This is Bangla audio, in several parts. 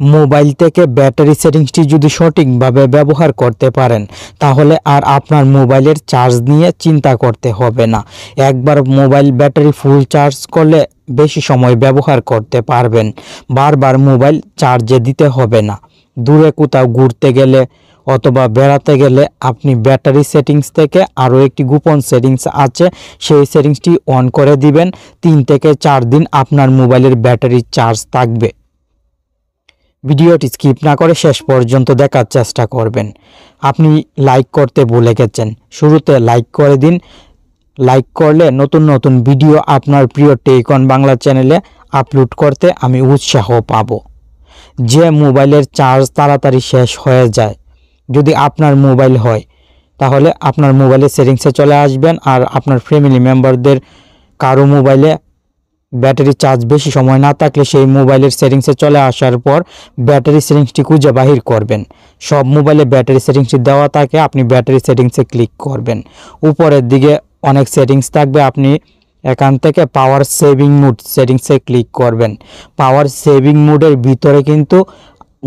মোবাইল থেকে ব্যাটারি সেটিংসটি যদি সঠিকভাবে ব্যবহার করতে পারেন তাহলে আর আপনার মোবাইলের চার্জ নিয়ে চিন্তা করতে হবে না। একবার মোবাইল ব্যাটারি ফুল চার্জ করলে বেশি সময় ব্যবহার করতে পারবেন। বারবার মোবাইল চার্জে দিতে হবে না। দূরে কোথাও ঘুরতে গেলে অথবা বেড়াতে গেলে আপনি ব্যাটারি সেটিংস থেকে আরও একটি গোপন সেটিংস আছে, সেই সেটিংসটি অন করে দিবেন। 3 থেকে 4 দিন আপনার মোবাইলের ব্যাটারি চার্জ থাকবে। ভিডিওটি স্কিপ না করে শেষ পর্যন্ত দেখার চেষ্টা করবেন। আপনি লাইক করতে ভুলে গেছেন, শুরুতে লাইক করে দিন। লাইক করলে নতুন নতুন ভিডিও আপনার প্রিয় টেকন বাংলা চ্যানেলে আপলোড করতে আমি উৎসাহ পাব। যে মোবাইলের চার্জ তাড়াতাড়ি শেষ হয়ে যায়, যদি আপনার মোবাইল হয় তাহলে আপনার মোবাইলের সেটিংসে চলে আসবেন। আর আপনার ফ্যামিলি মেম্বারদের কারো মোবাইলে ব্যাটারি চার্জ বেশি সময় না থাকলে সেই মোবাইলের সেটিংসে চলে আসার পর ব্যাটারি সেটিংসটি খুঁজে বাহির করবেন। সব মোবাইলে ব্যাটারি সেটিংসটি দেওয়া থাকে, আপনি ব্যাটারি সেটিংসে ক্লিক করবেন। উপরের দিকে অনেক সেটিংস থাকবে, আপনি এখান থেকে পাওয়ার সেভিং মোড সেটিংসে ক্লিক করবেন। পাওয়ার সেভিং মোডের ভিতরে কিন্তু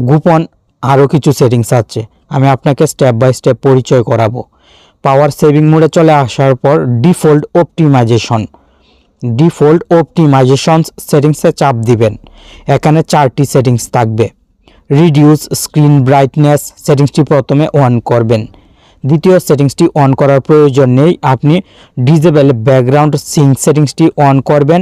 গোপন আরও কিছু সেটিংস আছে, আমি আপনাকে স্টেপ বাই স্টেপ পরিচয় করাবো। পাওয়ার সেভিং মোডে চলে আসার পর ডিফল্ট অপটিমাইজেশন সেটিংসে চাপ দিবেন। এখানে 4টি সেটিংস থাকবে। রিডিউস স্ক্রিন ব্রাইটনেস সেটিংসটি প্রথমে অন করবেন। দ্বিতীয় সেটিংসটি অন করার প্রয়োজন নেই, আপনি ডিসেবল ব্যাকগ্রাউন্ড সিঙ্ক সেটিংসটি অন করবেন।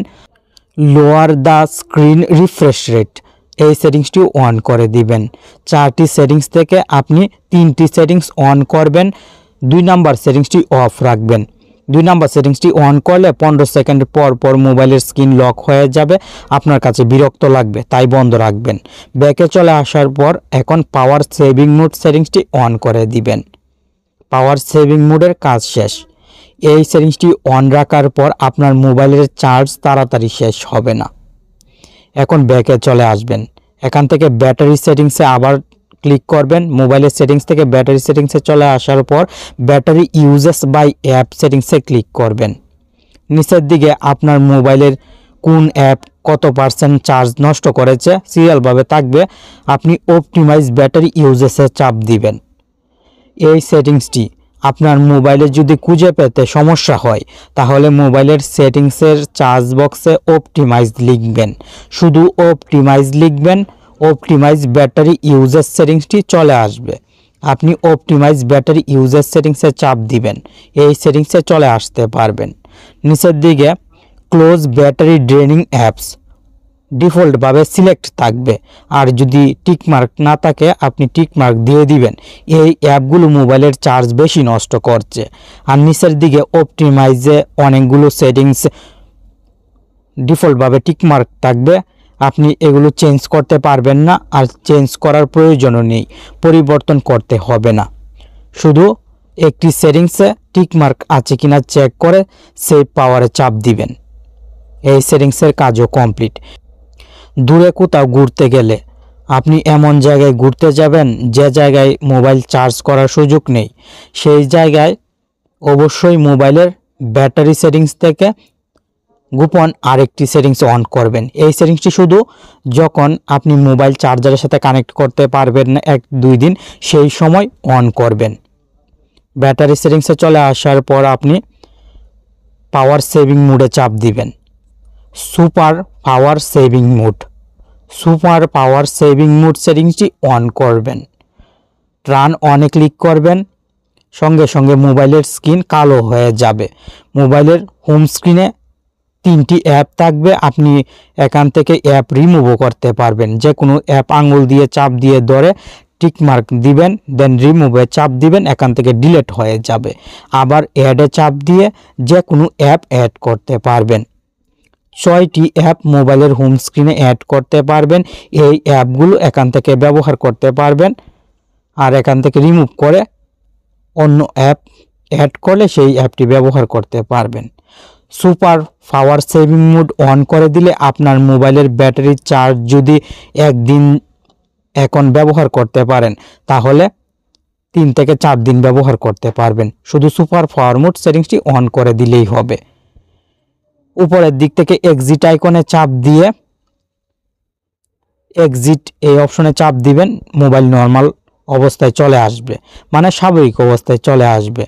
Lower the screen refresh rate এই সেটিংসটি অন করে দিবেন। 4টি সেটিংস থেকে আপনি 3টি সেটিংস অন করবেন। 2 নম্বর সেটিংসটি অফ রাখবেন। 2 নম্বর সেটিংসটি অন করলে 15 সেকেন্ড পর পর মোবাইলের স্ক্রিন লক হয়ে যাবে, আপনার কাছে বিরক্ত লাগবে, তাই বন্ধ রাখবেন। ব্যাকে চলে আসার পর এখন পাওয়ার সেভিং মোড সেটিংসটি অন করে দিবেন। পাওয়ার সেভিং মোডের কাজ শেষ। এই সেটিংসটি অন রাখার পর আপনার মোবাইলের চার্জ তাড়াতাড়ি শেষ হবে না। এখন ব্যাকে চলে আসবেন, এখান থেকে ব্যাটারি সেটিংসে আবার ক্লিক করবেন। মোবাইলের সেটিংস থেকে ব্যাটারি সেটিংসে চলে আসার পর ব্যাটারি ইউজেস বাই অ্যাপ সেটিংসে ক্লিক করবেন। নিচের দিকে আপনার মোবাইলের কোন অ্যাপ কত % চার্জ নষ্ট করেছে সিরিয়ালভাবে থাকবে, আপনি অপটিমাইজ ব্যাটারি ইউজেসে চাপ দিবেন। এই সেটিংসটি আপনার মোবাইলে যদি খুঁজে পেতে সমস্যা হয় তাহলে মোবাইলের সেটিংসের চার্জ বক্সে অপটিমাইজ লিখবেন, শুধু অপটিমাইজ লিখবেন। অপটিমাইজ ব্যাটারি ইউজেস সেটিংসটি চলে আসবে, আপনি অপটিমাইজ ব্যাটারি ইউজেস সেটিংসে চাপ দিবেন। এই সেটিংসে চলে আসতে পারবেন। নিচের দিকে ক্লোজ ব্যাটারি ড্রেনিং অ্যাপস ডিফল্টভাবে সিলেক্ট থাকবে, আর যদি টিকমার্ক না থাকে আপনি টিকমার্ক দিয়ে দিবেন। এই অ্যাপগুলো মোবাইলের চার্জ বেশি নষ্ট করছে। আর নিচের দিকে অপটিমাইজে অনেকগুলো সেটিংস ডিফল্টভাবে টিকমার্ক থাকবে, আপনি এগুলো চেঞ্জ করতে পারবেন না, আর চেঞ্জ করার প্রয়োজনও নেই, পরিবর্তন করতে হবে না। শুধু একটি সেটিংসে টিকমার্ক আছে কিনা চেক করে সেভ পাওয়ারে চাপ দিবেন। এই সেটিংসের কাজও কমপ্লিট। দূরে কোথাও ঘুরতে গেলে আপনি এমন জায়গায় ঘুরতে যাবেন যে জায়গায় মোবাইল চার্জ করার সুযোগ নেই, সেই জায়গায় অবশ্যই মোবাইলের ব্যাটারি সেটিংস থেকে গোপন আরেকটি সেটিংস অন করবেন। এই সেটিংসটি শুধু যখন আপনি মোবাইল চার্জারের সাথে কানেক্ট করতে পারবেন না 1-2 দিন, সেই সময় অন করবেন। ব্যাটারি সেটিংসে চলে আসার পর আপনি পাওয়ার সেভিং মোডে চাপ দিবেন। সুপার পাওয়ার সেভিং মোড সেটিংসটি অন করবেন। টার্ন অনে ক্লিক করবেন, সঙ্গে সঙ্গে মোবাইলের স্ক্রিন কালো হয়ে যাবে। মোবাইলের হোম স্ক্রিনে 3টি অ্যাপ থাকবে, আপনি এখান থেকে অ্যাপ রিমুভও করতে পারবেন। যে কোনো অ্যাপ আঙুল দিয়ে চাপ দিয়ে ধরে টিকমার্ক দিবেন, দেন রিমুভে চাপ দিবেন, এখান থেকে ডিলিট হয়ে যাবে। আবার অ্যাডে চাপ দিয়ে যে কোনো অ্যাপ অ্যাড করতে পারবেন। 6টি অ্যাপ মোবাইলের হোম স্ক্রিনে অ্যাড করতে পারবেন। এই অ্যাপগুলো এখান থেকে ব্যবহার করতে পারবেন, আর এখান থেকে রিমুভ করে অন্য অ্যাপ অ্যাড করলে সেই অ্যাপটি ব্যবহার করতে পারবেন। Super power saving mode on করে দিলে আপনার মোবাইলের ব্যাটারি চার্জ যদি 1 দিন এখন ব্যবহার করতে পারেন তাহলে 3 থেকে 4 দিন ব্যবহার করতে পারবেন। শুধু সুপার পাওয়ার মোড সেটিংসটি অন করে দিলেই হবে। উপরের দিক থেকে এক্সিট আইকনে চাপ দিয়ে এক্সিট এই অপশনে চাপ দিবেন, মোবাইল নর্মাল অবস্থায় চলে আসবে, মানে স্বাভাবিক অবস্থায় চলে আসবে।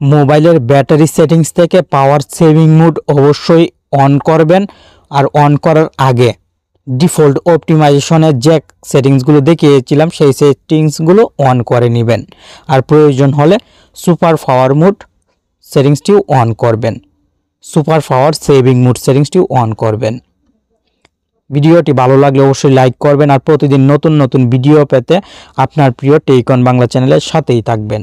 মোবাইলের ব্যাটারি সেটিংস থেকে পাওয়ার সেভিং মোড অবশ্যই অন করবেন, আর অন করার আগে ডিফল্ট অপটিমাইজেশনের যে সেটিংসগুলো দেখিয়েছিলাম সেই সেটিংসগুলো অন করে নেবেন, আর প্রয়োজন হলে সুপার পাওয়ার মোড সেটিংসটিও অন করবেন, সুপার পাওয়ার সেভিং মোড সেটিংসটিও অন করবেন। ভিডিওটি ভালো লাগলে অবশ্যই লাইক করবেন, আর প্রতিদিন নতুন নতুন ভিডিও পেতে আপনার প্রিয় টেক অন বাংলা চ্যানেলের সাথেই থাকবেন।